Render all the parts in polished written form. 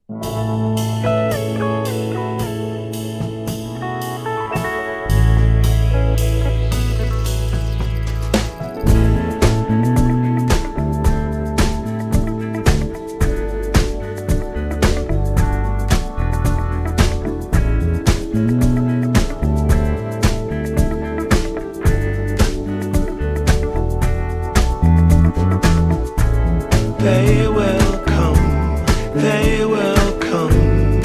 They will come, they will come,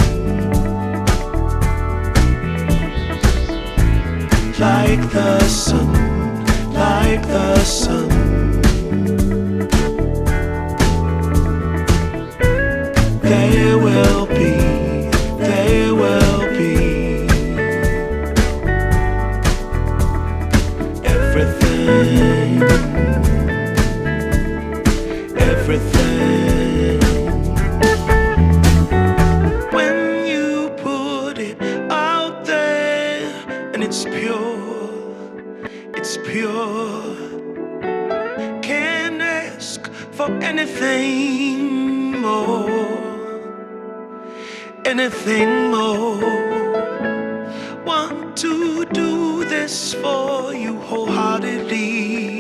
like the sun, like the sun. They will be, they will be everything, everything. When you put it out there and it's pure, it's pure. Can't ask for anything more, anything more. Want to do this for you wholeheartedly.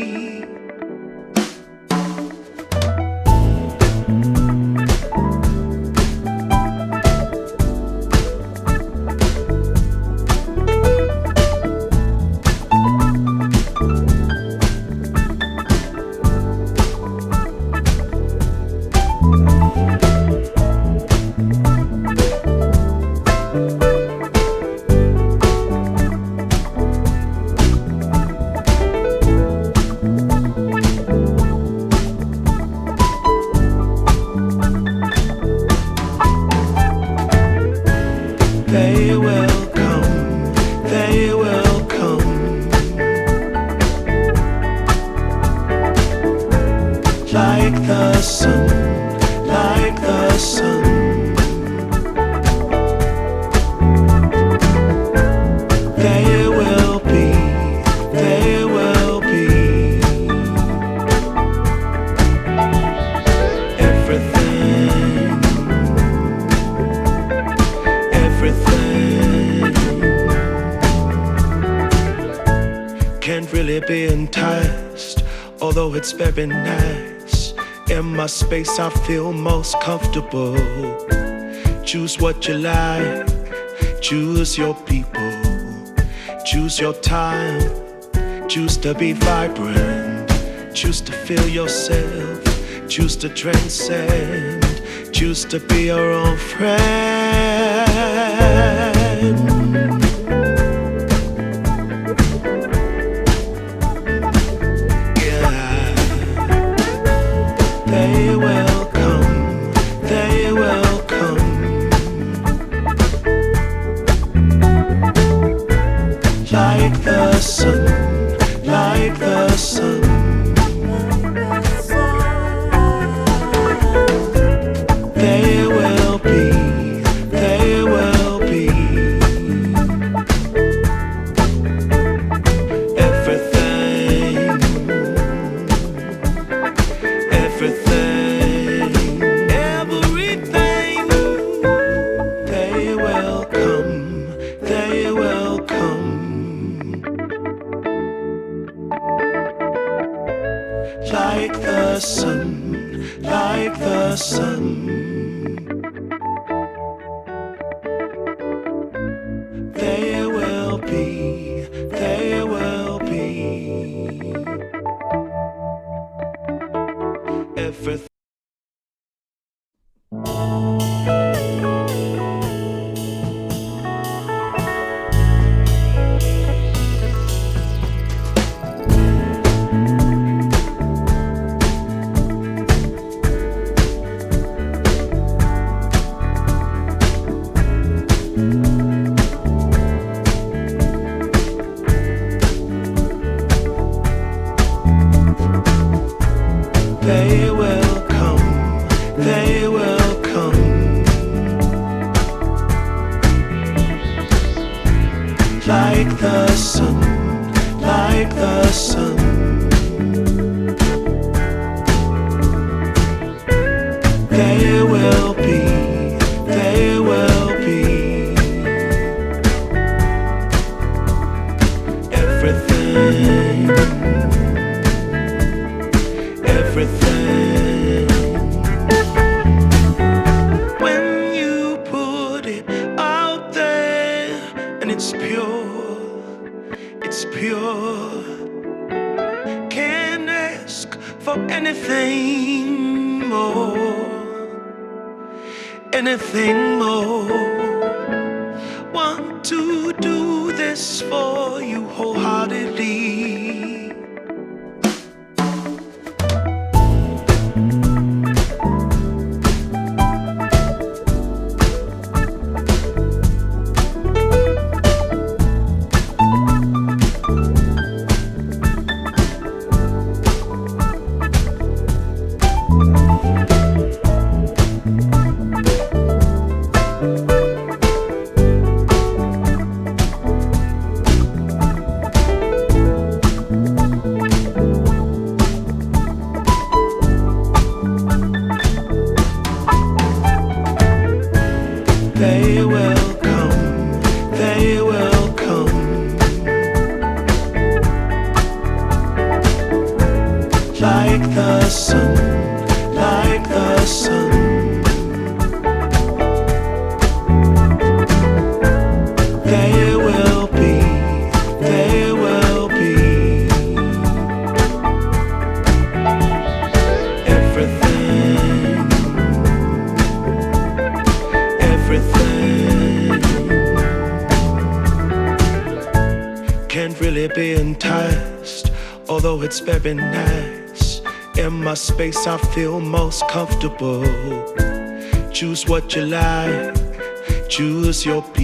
They will come, they will come, like the sun, like the sun. They will be, they will be everything, everything. Can't really be enticed, although it's very nice. In my space I feel most comfortable. Choose what you like, choose your people, choose your time, choose to be vibrant, choose to feel yourself, choose to transcend, choose to be your own friend. Yeah, they will come, they will come, like the sun, like the sun. They will be, they will be everything, everything, everything. They will come, they will come, like the sun, like the sun. They will be, they will be everything. They will come, they will come, like the sun, like the sun. They will be, anything more. Want to do this for you wholeheartedly. They will come, they will come, like the sun, like the sun. They will be, they will be everything, everything. Can't really be enticed, although it's very nice. In my space I feel most comfortable. Choose what you like, choose your people.